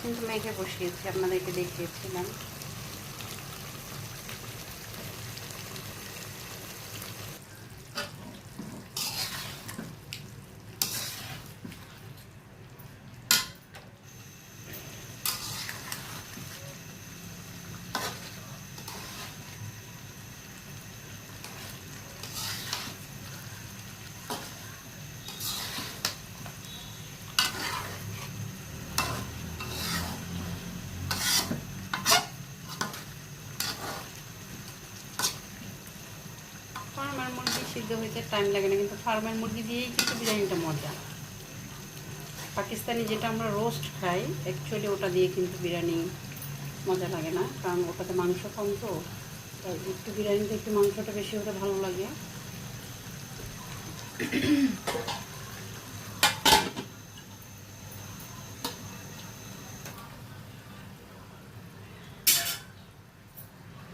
কিন্তু মেখে বসিয়েছি, আপনাদেরকে দেখিয়েছিলাম। ফার্মের মুরগি সিদ্ধ হইতে টাইম লাগে না, কিন্তু ফার্মের মুরগি দিয়েই কিন্তু বিরিয়ানিটা মজা। পাকিস্তানি যেটা আমরা রোস্ট খাই, অ্যাকচুয়ালি ওটা দিয়ে কিন্তু বিরিয়ানি মজা লাগে না, কারণ ওটাতে মাংস কম, তো তাই একটু বিরিয়ানিতে একটু মাংসটা বেশি হলে ভালো লাগে।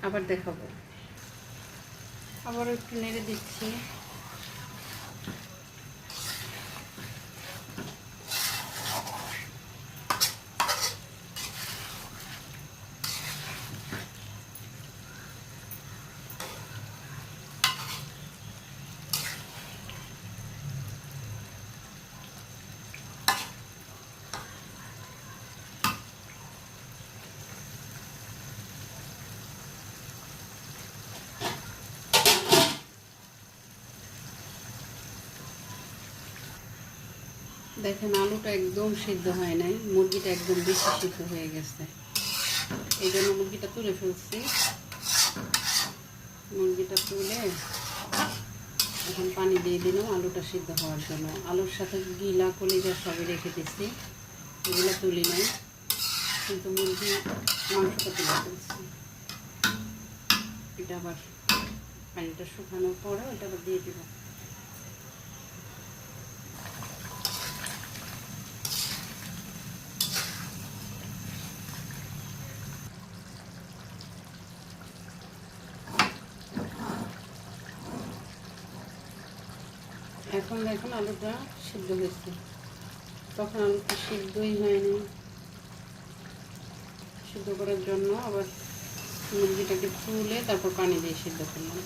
আবার দেখাবো, আবারও একটু নেড়ে দিচ্ছি। দেখেন আলুটা একদম সিদ্ধ হয় নাই, মুরগিটা একদম বেশি সিদ্ধ হয়ে গেছে, এই জন্য মুরগিটা তুলে ফেলছি। মুরগিটা তুলে এখন পানি দিয়ে দিলাম আলুটা সিদ্ধ হওয়ার জন্য। আলুর সাথে গিলা কলিজা সবই রেখে দিচ্ছি, এগুলো তুলি নাই, কিন্তু মুরগি মাংসটা তুলে ফেলছি। এটা আবার পানিটা শুকানোর পরে ওটা আবার দিয়ে দিব। এখন দেখুন আলুটা সিদ্ধ হয়েছে, তখন আলুটা সিদ্ধই হয়নি। সিদ্ধ করার জন্য আবার মুরগিটাকে তুলে তারপর পানি দিয়ে সিদ্ধ করলাম।